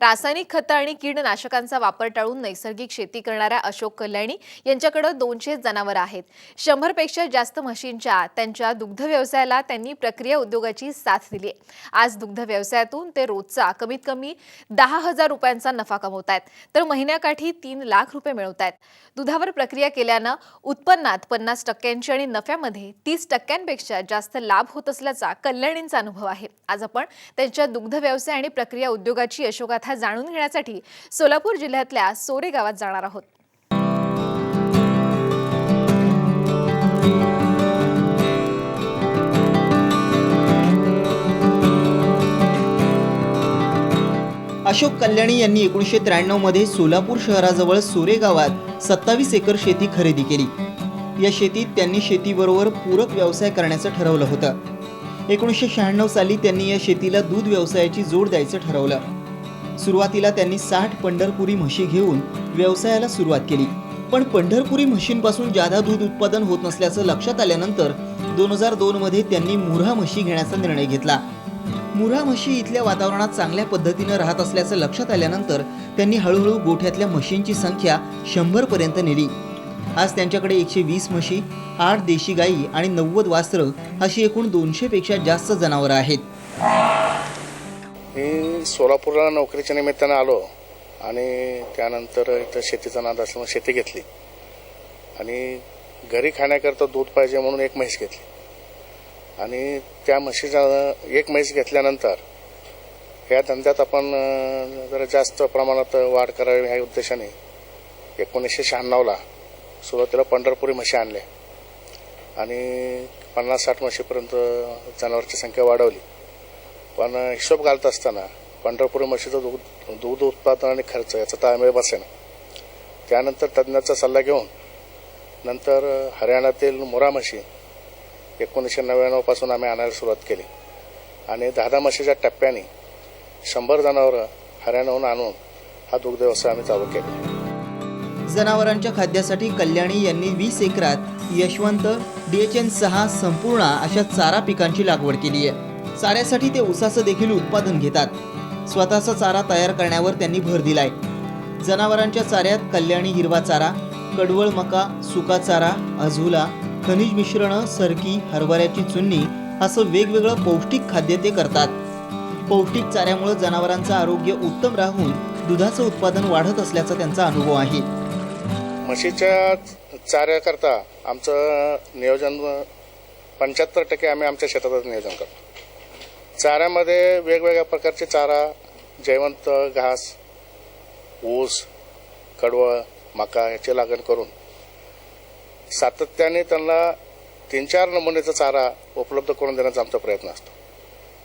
रासायनिक खतं आणि कीटकनाशकांचा वापर टाळून नैसर्गिक शेती करणाऱ्या अशोक कल्याणी यांच्याकडे 200 जनावरं आहेत. 100 पेक्षा जास्त म्हशींच्या त्यांच्या दुग्ध व्यवसायाला त्यांनी प्रक्रिया उद्योगाची साथ दिली आहे. आज दुग्ध व्यवसायातून ते रोजचा कमीत कमी 10,000 रुपयांचा नफा कमवतायत, तर महिन्याकाठी 3 लाख रुपये मिळवतायत. दुधावर प्रक्रिया केल्यानं उत्पन्नात 50% आणि नफ्यामध्ये 30% जास्त लाभ होत असल्याचा कल्याणींचा अनुभव आहे. आज आपण त्यांच्या दुग्ध व्यवसाय आणि प्रक्रिया उद्योगाची यशोगाथा जाणून घेण्यासाठी सोलापूर जिल्ह्यातल्या सोरे गावात जाणार आहोत. अशोक कल्याणी यांनी 1993 मध्ये सोलापूर शहराजवळ सोरे गावात 27 एकर शेती खरेदी केली. या शेतीत त्यांनी शेतीबरोबर पूरक व्यवसाय करण्याचं ठरवलं होतं. 1996 साली त्यांनी या शेतीला दूध व्यवसायाची जोड द्यायचं ठरवलं. सुरुवातीला त्यांनी 60 पंढरपुरी म्हशी घेऊन व्यवसायाला सुरुवात केली. पण पंढरपुरी म्हशींपासून जादा दूध उत्पादन होत नसल्याचं लक्षात आल्यानंतर 2002 मध्ये त्यांनी मुर्हा म्हशी घेण्याचा निर्णय घेतला. मुर्हा म्हशी इथल्या वातावरणात चांगल्या पद्धतीनं राहत असल्याचं लक्षात आल्यानंतर त्यांनी हळूहळू गोठ्यातल्या म्हशींची संख्या 100 पर्यंत नेली. आज त्यांच्याकडे 120 म्हशी, 8 देशी गायी आणि 90 वासरं अशी एकूण 200 पेक्षा जास्त जनावरं आहेत. मी सोलापूरला नोकरीच्या निमित्तानं आलो आणि त्यानंतर इथं शेतीचा नाद असल्यामुळे शेती घेतली आणि घरी खाण्याकरता दूध पाहिजे म्हणून एक म्हैस घेतली आणि त्या म्हशीचा एक म्हैस घेतल्यानंतर या धंद्यात आपण जरा जास्त प्रमाणात वाढ करावी ह्या उद्देशाने 1996ला सुरुवातीला पंढरपुरी म्हशी आणल्या आणि 50-60 म्हशीपर्यंत जनावरची संख्या वाढवली. पण हिशोब घालत असताना पंढरपुरी म्हशीचं दूध उत्पादन आणि खर्च याचा ताळमेळ बसेना. त्यानंतर तज्ज्ञाचा सल्ला घेऊन नंतर हरियाणातील मुर्हा म्हशी 1999 पासून आम्ही आणायला सुरुवात केली आणि 10 म्हशीच्या टप्प्याने 100 जनावरं हरियाणाहून आणून हा दुग्ध व्यवसाय आम्ही चालू केला. जनावरांच्या खाद्यासाठी कल्याणी यांनी 20 एकरात यशवंत, DHN-6 संपूर्ण अशा चारा पिकांची लागवड केली आहे. चाऱ्यासाठी ते ऊसाचं देखील उत्पादन घेतात. स्वतःचा चारा तयार करण्यावर त्यांनी भर दिलाय. जनावरांच्या चाऱ्यात कल्याणी हिरवा चारा, कडवळ मका, सुका चारा, अझुला, खनिज मिश्रण, सरकी, हरभऱ्याची चुन्नी असं वेगवेगळं पौष्टिक खाद्य ते करतात. पौष्टिक चाऱ्यामुळे जनावरांचं आरोग्य उत्तम राहून दुधाचं उत्पादन वाढत असल्याचा त्यांचा अनुभव आहे. म्हशीच्या चाऱ्याकरता आमचं नियोजन 75% आम्ही आमच्या शेतातच नियोजन करतो. चाऱ्यामध्ये वेगवेगळ्या प्रकारचे चारा, जैवंत घास, ऊस, कडवळ, मका याची लागण करून सातत्याने त्यांना 3-4 नमुनेचा चारा उपलब्ध करून देण्याचा आमचा प्रयत्न असतो.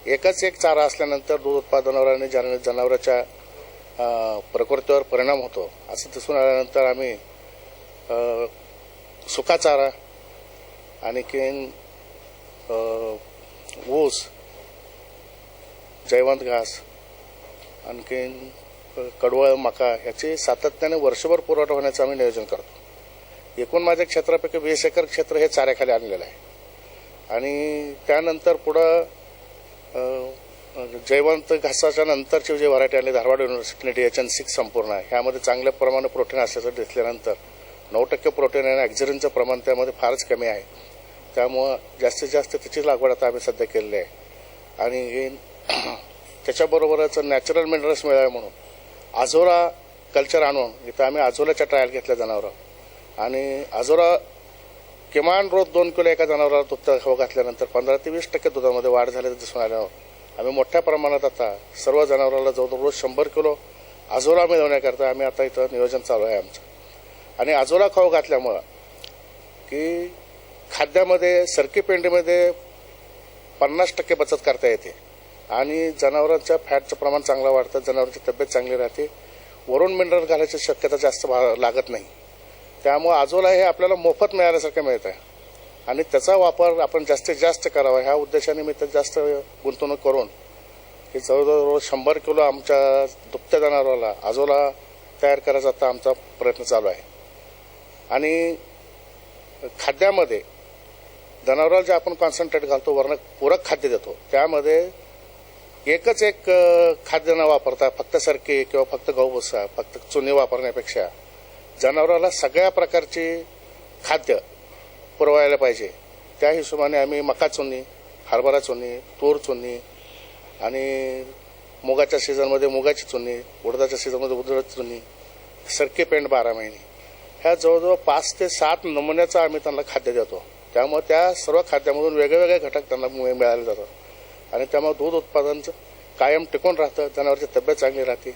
एकच एक चारा असल्यानंतर दूध उत्पादनावर आणि जनावरांच्या प्रकृतीवर परिणाम होतो असं दिसून आल्यानंतर आम्ही सुका चारा, आणखीन ऊस, जैवंत घास, आणखीन कडवळ मका याची सातत्याने वर्षभर पुरवठा होण्याचं आम्ही नियोजन करतो. एकूण माझ्या क्षेत्रापैकी 20 एकर क्षेत्र हे चाऱ्याखाली आणलेलं आहे आणि त्यानंतर पुढं जैवंत घासाच्या नंतरची जी व्हरायटी आली धारवाड युनिव्हर्सिटीने DHN-6 संपूर्ण आहे. ह्यामध्ये चांगल्या प्रमाणात प्रोटीन असल्याचं दिसल्यानंतर 9% प्रोटीन आणि ॲक्झिरिनचं प्रमाण त्यामध्ये फारच कमी आहे. त्यामुळं जास्तीत जास्त त्याची लागवड आता आम्ही सध्या केलेली आहे आणि त्याच्याबरोबरच नॅचरल मिनरल्स मिळावे म्हणून आझोरा कल्चर आणून इथं आम्ही आझोलाच्या ट्रायल घेतल्या जनावरं आणि आझोरा किमान रोज 2 किलो एका जनावराला दूध खाऊ घातल्यानंतर 15 ते 20% दुधामध्ये वाढ झाल्याचं दिसून आल्यावर आम्ही मोठ्या प्रमाणात आता सर्व जनावराला जवळजवळ रोज 100 किलो आझोरा मिळवण्याकरता आम्ही आता इथं नियोजन चालू आहे आमचं. आणि आझोरा खाऊ घातल्यामुळं की खाद्यामध्ये सरकी पेंडीमध्ये 50% बचत करता येते आणि जनावरांच्या फॅटचं प्रमाण चांगलं वाढतं, जनावरांची तब्येत चांगली राहते, वरून मिनरल घालायची शक्यता जास्त लागत नाही. त्यामुळं आझोला हे आपल्याला मोफत मिळाल्यासारखं मिळतं आहे आणि त्याचा वापर आपण जास्तीत जास्त करावा ह्या उद्देशाने मी तर जास्त गुंतवणूक करून की जवळजवळ 100 किलो आमच्या दुभत्या जनावराला आझोला तयार करायचा आता आमचा प्रयत्न चालू आहे. आणि खाद्यामध्ये जनावराला जे आपण कॉन्सन्ट्रेट घालतो, वर्ण पूरक खाद्य देतो, त्यामध्ये एकच एक खाद्य न वापरता फक्त सरकी किंवा फक्त गहूभुसा फक्त चुनी वापरण्यापेक्षा जनावराला सगळ्या प्रकारचे खाद्य पुरवायला पाहिजे. त्या हिशोबाने आम्ही मका चुनी, हरभरा चुनी, तूर चुनी आणि मुगाच्या सीझनमध्ये मुगाची चुनी, उडदाच्या सीझनमध्ये उडदाची चुनी, सरकी पेंड 12 महिने, ह्या जवळजवळ 5 ते 7 नमुन्याचं आम्ही त्यांना खाद्य देतो. त्यामुळे त्या सर्व खाद्यामधून वेगवेगळे घटक त्यांना मिळाले जातात आणि त्यामुळे दूध उत्पादन कायम टिकून राहतं, जनावरांची तब्येत चांगली राहते.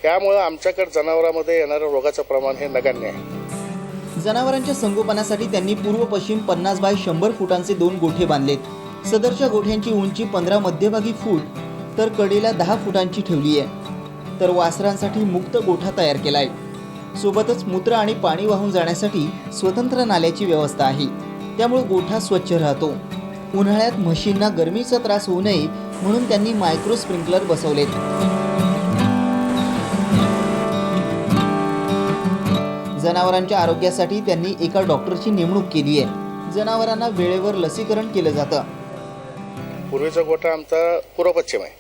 त्यामुळे आमच्याकडे जनावरांमध्ये येणारं रोगाचं प्रमाण हे नगण्य आहे. जनावरांच्या संगोपनासाठी त्यांनी पूर्व पश्चिम 50 बाय 100 फुटांचे 2 गोठे बांधलेत. सदरच्या गोठ्यांची उंची 15 मध्यभागी फूट तर कडेला 10 फुटांची ठेवली आहे. तर वासरांसाठी मुक्त गोठा तयार केलाय. सोबतच मूत्र आणि पाणी वाहून जाण्यासाठी स्वतंत्र नाल्याची व्यवस्था आहे. त्यामुळे गोठा स्वच्छ राहतो. उन्हाळ्यात म्हशींना गरमीचा त्रास होऊ नये म्हणून त्यांनी मायक्रो स्प्रिंकलर बसवलेत. जनावरांच्या आरोग्यासाठी त्यांनी एका डॉक्टरची नेमणूक केली आहे. जनावरांना वेळेवर लसीकरण केलं जातं. पूर्वीचा गोठा आमचा पूर्व पश्चिम आहे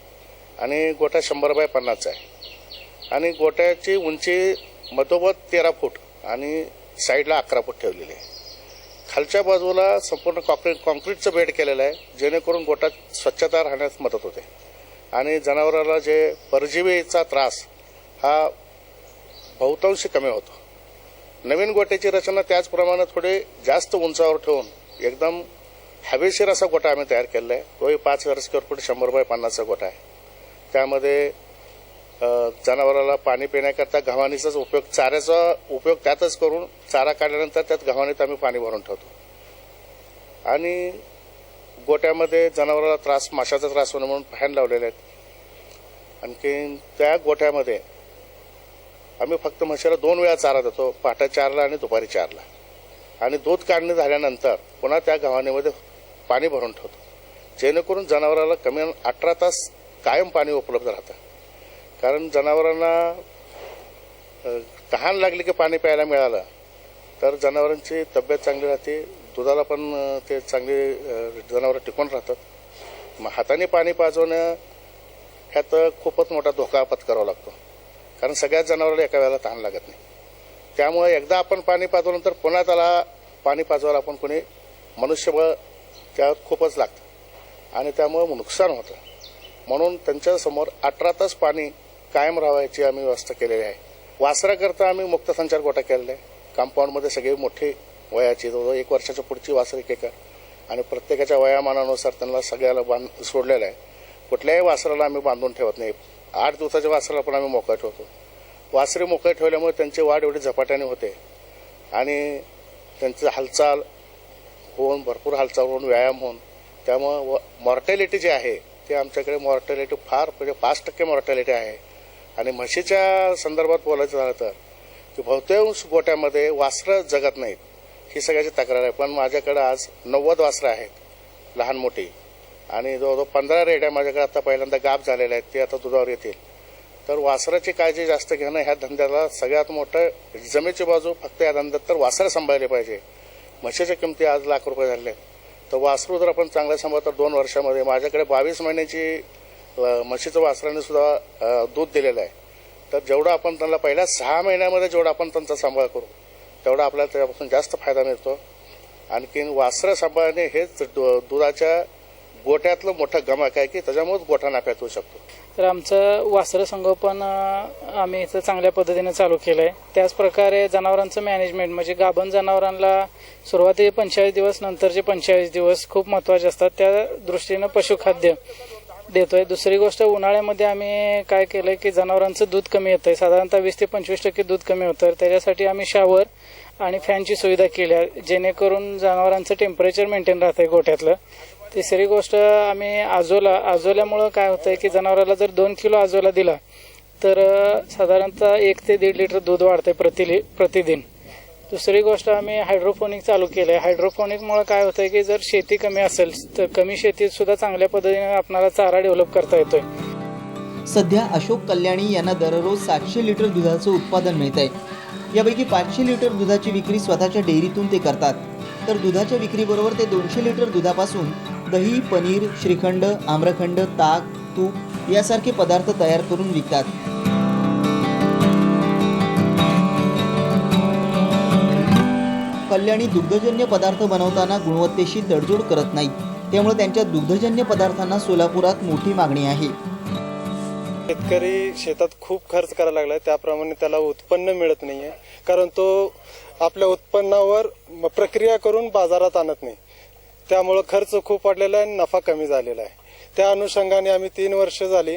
आणि गोठा 100 बाय 50 आहे आणि गोठ्याची उंची मधोमध 13 फूट आणि साईडला 11 फूट ठेवलेली आहे. खालच्या बाजूला संपूर्ण कॉन्क्रीटचं बेड केलेलं आहे, जेणेकरून गोठा स्वच्छता राहण्यास मदत होते आणि जनावराला जे परजीवीचा त्रास हा बहुतांशी कमी होतो. नवीन गोठ्याची रचना त्याचप्रमाणे थोडी जास्त उंचावर ठेवून एकदम हवेशीर असा गोठा आम्ही तयार केलेला आहे. तोही 5000 स्क्वेअर फूट 100 बाय 50चा गोठा आहे. त्यामध्ये जनावराला पाणी पिण्याकरता गव्हाणीचाच उपयोग, चाऱ्याचा उपयोग त्यातच करून चारा काढल्यानंतर त्यात गव्हाणीत आम्ही पाणी भरून ठेवतो आणि गोठ्यामध्ये जनावराला माशाचा त्रास होणं म्हणून फॅन लावलेले आहेत. आणखी त्या गोठ्यामध्ये आम्ही फक्त म्हशीला 2 वेळा चारा देतो, पहाटे 4ला आणि दुपारी 4ला आणि दूध काढणे झाल्यानंतर पुन्हा त्या गव्हाणीमध्ये पाणी भरून ठेवतो, जेणेकरून जनावराला कमी 18 तास कायम पाणी उपलब्ध राहतं. कारण जनावरांना तहान लागली की पाणी प्यायला मिळालं तर जनावरांची तब्येत चांगली राहते, दुधाला पण ते चांगले जनावरं टिकून राहतात. मग हाताने पाणी पाजवणं ह्यात खूपच मोठा धोका पत्करावा लागतो, कारण सगळ्याच जनावराला एका वेळेला तहान लागत नाही. त्यामुळे एकदा आपण पाणी पाजवल्यानंतर पुन्हा त्याला पाणी पाजवायला आपण कोणी मनुष्यबळ त्यात खूपच लागतं आणि त्यामुळे नुकसान होतं. म्हणून त्यांच्यासमोर 18 तास पाणी कायम राहायची आम्ही व्यवस्था केलेली आहे. वासराकरता आम्ही मुक्त संचार गोठा केलेला आहे. कंपाऊंडमध्ये सगळे मोठे वयाची, जवळजवळ 1 वर्षाच्या पुढची वासर एकेकर आणि प्रत्येकाच्या वयामानानुसार त्यांना सगळ्याला सोडलेलं आहे. कुठल्याही वासराला आम्ही बांधून ठेवत नाही. 8 दिवसाच्या वासराला पण आम्ही मोकळं ठेवतो. वासरे मोकळे ठेवल्यामुळे त्यांची वाढ एवढी झपाट्याने होते आणि त्यांची हालचाल होऊन, भरपूर हालचाल होऊन, व्यायाम होऊन, त्यामुळं मॉर्टॅलिटी जी आहे ते आमच्याकडे मॉर्टॅलिटी फार म्हणजे 5% मॉर्टॅलिटी आहे. आणि म्हशीच्या संदर्भात बोलायचं झालं तर की बहुतांश गोट्यामध्ये वासरं जगत नाहीत, ही सगळ्याची तक्रार आहे. पण माझ्याकडे आज 90 वासरं आहेत लहान मोठी आणि जवळजवळ 15 रेड्या माझ्याकडे आता पहिल्यांदा गाभ झालेल्या आहेत, ते आता दुधावर येतील. तर वासराची काळजी जास्त घेणं ह्या धंद्याला सगळ्यात मोठं जमेची बाजू. फक्त या धंद्यात तर वासरं सांभाळले पाहिजे. म्हशीच्या किमती आज लाख रुपये झाले आहेत, तर वासरू जर आपण चांगलं सांभाळलं तर 2 वर्षामध्ये माझ्याकडे 22 महिन्याची म्हशीचं वासराने सुद्धा दूध दिलेलं आहे. तर जेवढं आपण त्यांना पहिल्या 6 महिन्यामध्ये जेवढा आपण त्यांचा सांभाळ करू तेवढा आपल्याला त्यापासून जास्त फायदा मिळतो. आणखीन वासरं सांभाळणे हेच दुधाच्या गोठ्यातलं मोठं गमक आहे की त्याच्यामुळेच गोठा नफ्यात होऊ शकतो. तर आमचं वासरं संगोपन आम्ही इथं चांगल्या पद्धतीने चालू केलं आहे. त्याचप्रकारे जनावरांचं मॅनेजमेंट म्हणजे गाभण जनावरांना सुरुवातीचे 45 दिवस, नंतरचे 45 दिवस खूप महत्त्वाचे असतात. त्या दृष्टीनं पशुखाद्य देतोय. दुसरी गोष्ट, उन्हाळ्यामध्ये आम्ही काय केलंय की जनावरांचं दूध कमी येतंय, साधारणतः 20 ते 25% दूध कमी होतं. त्याच्यासाठी आम्ही शॉवर आणि फॅनची सुविधा केली आहे, जेणेकरून जनावरांचं टेम्परेचर मेंटेन राहतंय गोठ्यातलं. तिसरी गोष्ट, आम्ही आजोल्यामुळं काय होतंय की जनावराला जर 2 किलो आजोला दिला तर साधारणतः 1 ते 1.5 लिटर दूध वाढतंय प्रतिदिन. दुसरी गोष्ट, आम्ही हायड्रोपोनिक चालू केलं आहे. हायड्रोपोनिकमुळे काय होतंय की जर शेती कमी असेल तर कमी शेतीत सुद्धा चांगल्या पद्धतीने आपल्याला चारा डेव्हलप करता येतोय. सध्या अशोक कल्याणी यांना दररोज 700 लिटर दुधाचं उत्पादन मिळत आहे. यापैकी 500 लिटर दुधाची विक्री स्वतःच्या डेअरीतून ते करतात. तर दुधाच्या विक्रीबरोबर ते 200 लिटर दुधापासून दही, पनीर, श्रीखंड, आम्रखंड, ताक, तूप यासारखे पदार्थ तयार करून विकतात. कल्याणी दुग्धजन्य पदार्थ बनवताना गुणवत्तेशी तडजोड करत नाही. त्यामुळे त्यांच्या दुग्धजन्य पदार्थांना सोलापुरात मोठी मागणी आहे. शेतकरी शेतात खूप खर्च करायला लागलाय, त्याप्रमाणे त्याला उत्पन्न मिळत नाहीये, कारण तो आपल्या उत्पन्नावर प्रक्रिया करून बाजारात आणत नाही. त्यामुळे खर्च खूप वाढलेला आहे आणि नफा कमी झालेला आहे. त्या अनुषंगाने आम्ही 3 वर्ष झाली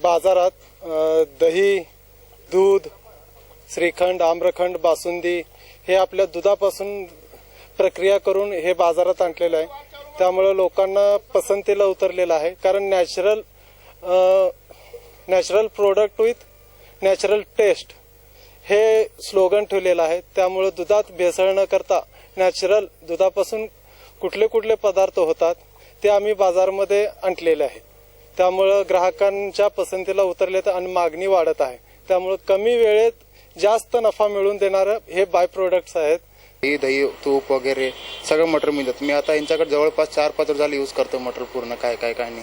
बाजारात दही, दूध, श्रीखंड, आम्रखंड, बासुंदी हे आपल्या दुधापासून प्रक्रिया करून हे बाजारात आणलेलं आहे. त्यामुळे लोकांना पसंतीला उतरलेलं आहे, कारण natural product with natural taste हे स्लोगन ठेवलेलं आहे. त्यामुळे दुधात भेसळ न करता नॅचरल दुधापासून कुठले कुठले पदार्थ होतात ते आम्ही बाजारामध्ये आणलेले आहे. त्यामुळे ग्राहकांच्या पसंतीला उतरले आणि मागणी वाढत आहे. त्यामुळे कमी वेळेत जास्त नफा मिळवून देणारे हे बाय प्रोडक्ट्स आहेत. दही, तूप वगैरे सगळं मटेरियल मिळतात. मी आता यांच्याकडे जवळपास 4-5 वर्ष झाली यूज करतो मटेरियल पूर्ण काय नाही.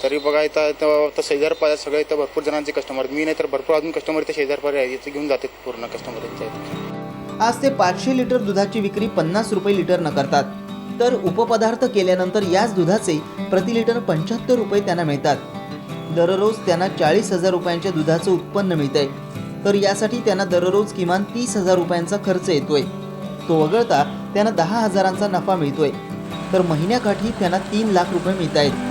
तरी बघा इथं शेजार पाहिजे सगळं, इथं भरपूर जणांचे कस्टमर, मी नाही तर भरपूर अजून कस्टमर इथे शेजार पाहिजे आहे, इथे घेऊन जाते पूर्ण कस्टमर. आज ते 500 लिटर दुधाची विक्री 50 रुपये लिटरनं करतात. तर उपपदार्थ केल्यानंतर याच दुधाचे प्रति लिटर 75 रुपये त्यांना मिळतात. दररोज त्यांना 40,000 रुपयांच्या दुधाचं उत्पन्न मिळतंय. तर यासाठी त्यांना दररोज किमान 30,000 रुपयांचा खर्च येतोय. तो वगळता त्यांना 10,000चा नफा मिळतोय. तर महिन्याकाठी त्यांना 3 लाख रुपये मिळत आहेत.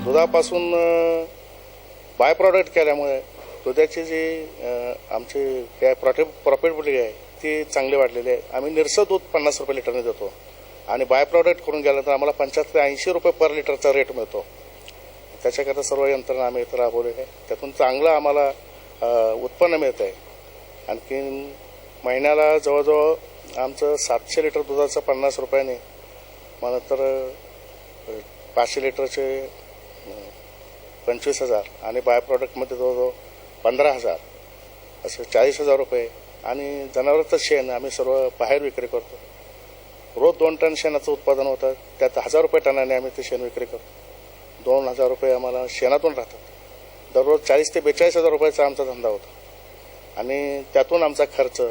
दुधापासून बाय प्रॉडक्ट केल्यामुळे दुधाची जी आमची काय प्रॉफिटेबिलिटी आहे ती चांगली वाढलेली आहे. आम्ही निरसं दूध 50 रुपये लिटरने देतो आणि बाय प्रॉडक्ट करून गेल्यानंतर आम्हाला 75 ते 80 रुपये पर लिटरचा रेट मिळतो. त्याच्याकरता सर्व यंत्रणा आम्ही इथं राबवलेली आहे. त्यातून चांगलं आम्हाला उत्पन्न मिळत आहे. आणखी महिन्याला जवळजवळ आमचं 700 लिटर दुधाचं 50 रुपयाने, मला तर 500 लिटरचे 25,000 आणि बाय प्रॉडक्टमध्ये जवळजवळ 15,000 असं 40,000 रुपये. आणि जनावरांचं शेण आम्ही सर्व बाहेर विक्री करतो. रोज 2 टन शेणाचं उत्पादन होतं, त्यात 1,000 रुपये टनाने आम्ही ते शेण विक्री करतो. 2,000 रुपये आम्हाला शेणातून राहतात. दररोज 40,000 ते 42,000 रुपयाचा आमचा धंदा होता. आणि त्यातून आमचा खर्च,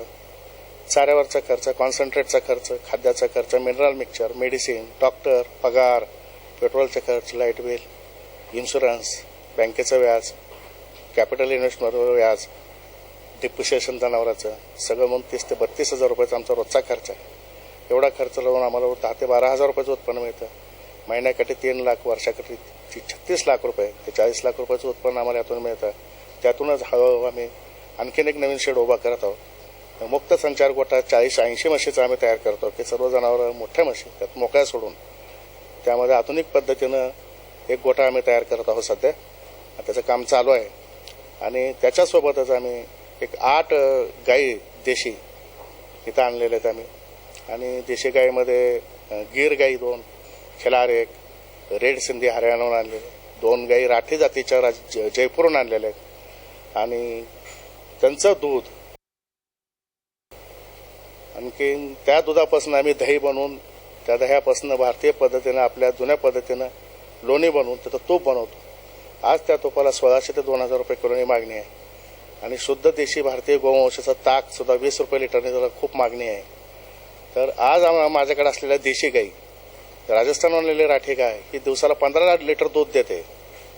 चाऱ्यावरचा खर्च, कॉन्सन्ट्रेटचा खर्च, खाद्याचा खर्च, मिनरल मिक्सचर, मेडिसिन, डॉक्टर, पगार, पेट्रोलचा खर्च, लाईट बिल, इन्शुरन्स, बँकेचं व्याज, कॅपिटल इन्व्हेस्टमेंटवर व्याज, डिप्रिशिएशन जनावराचं सगळं म्हणून 30,000 ते 32,000 रुपयाचा आमचा रोजचा खर्च आहे. एवढा खर्च लावून आम्हाला 10,000 ते 12,000 रुपयाचं उत्पन्न मिळतं. महिन्याकाठी 3 लाख, वर्षाकाठी 36 लाख रुपये ते 40 लाख रुपयाचं उत्पन्न आम्हाला यातून मिळतं. त्यातूनच हळूहळू आम्ही आणखीन एक नवीन शेड उभा करत आहोत. मुक्त संचार गोठा 40-80 म्हशीचा आम्ही तयार करतो की सर्व जनावरं मोठ्या म्हशी त्यात मोकळ्या सोडून त्यामध्ये आधुनिक पद्धतीनं एक गोठा आम्ही तयार करत आहोत. सध्या त्याचं काम चालू आहे. आणि त्याच्यासोबतच आम्ही एक 8 गाई देशी इथं आणलेल्या आहेत आम्ही. आणि देशी गाईमध्ये गीर गाई 2, खिलार 1, रेड सिंधी हरियाणाहून आणलेले 2 गाई राठी जातीच्या जयपूरहून आणलेल्या आहेत. आणि त्यांचं दूध, आणखी त्या दुधापासून आम्ही दही बनवून त्या दह्यापासून भारतीय पद्धतीनं आपल्या जुन्या पद्धतीनं लोणी बनवून त्याचं तूप बनवतो. आज त्या तुपाला 1,600 ते 2,000 रुपये किलोनी मागणी आहे. आणि शुद्ध देशी भारतीय गोवंशाचा ताक सुद्धा 20 रुपये लिटरने त्याला खूप मागणी आहे. तर आज माझ्याकडे असलेल्या देशी गाई, राजस्थान आणलेली राठी गाय ही दिवसाला 15 लिटर दूध देते.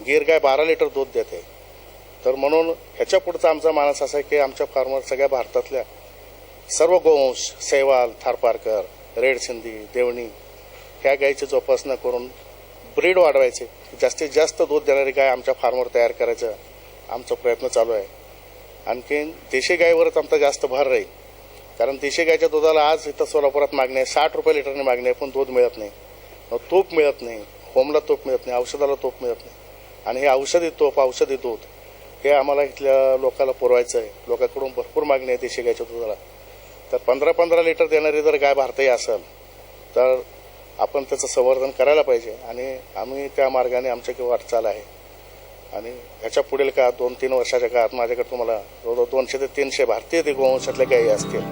गीर गाय 12 लिटर दूध देते. तर म्हणून ह्याच्या पुढचा आमचा मानस असा आहे की आमच्या फार्मर सगळ्या भारतातल्या सर्व गोवंश, सैवाल, थारपारकर, रेड सिंधी, देवणी ह्या गायीची जोपासना करून ब्रीड वाढवायचे, जास्तीत जास्त दूध देणारी गाय आमच्या फार्मवर तयार करायचा आमचा प्रयत्न चालू आहे. आणखीन देशी गायीवरच आमचा जास्त भर राहील, कारण देशी गायच्या दुधाला आज इथं सोलापुरात मागणी आहे. 60 रुपये लिटरने मागणी आहे, पण दूध मिळत नाही, तूप मिळत नाही, होमला तूप मिळत नाही, औषधाला तूप मिळत नाही. आणि हे औषधी तूप, औषधी दूध हे आम्हाला इथल्या लोकांना पुरवायचं आहे. लोकांकडून भरपूर मागणी आहे देशी गायच्या दुधाला. तर 15-15 लिटर देणारी जर गाय भारतीय असेल तर आपण त्याचं संवर्धन करायला पाहिजे. आणि आम्ही त्या मार्गाने आमच्या वाटचाल आहे. आणि ह्याच्या पुढील काळात 2-3 वर्षाच्या काळात माझ्याकडे तुम्हाला 200 ते 300 भारतीय गोवंशातल्या गायी असतील.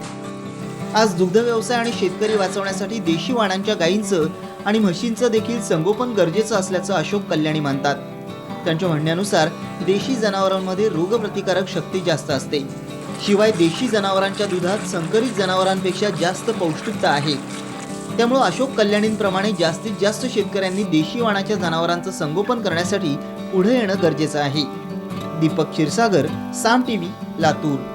आज दुग्ध व्यवसाय आणि शेतकरी वाचवण्यासाठी देशी वाणांच्या गायींचं आणि म्हशींचं देखील संगोपन गरजेचं असल्याचं अशोक कल्याणी मानतात. त्यांच्या म्हणण्यानुसार देशी जनावरांमध्ये रोगप्रतिकारक शक्ती जास्त असते. शिवाय देशी जनावरांच्या दुधात संकरित जनावरांपेक्षा जास्त पौष्टिकता आहे. त्यामुळे अशोक कल्याणींप्रमाणे जास्तीत जास्त शेतकऱ्यांनी देशी वाणाच्या जनावरांचं संगोपन करण्यासाठी पुढे येणं गरजेचं आहे. दीपक क्षीरसागर, साम टीव्ही, लातूर.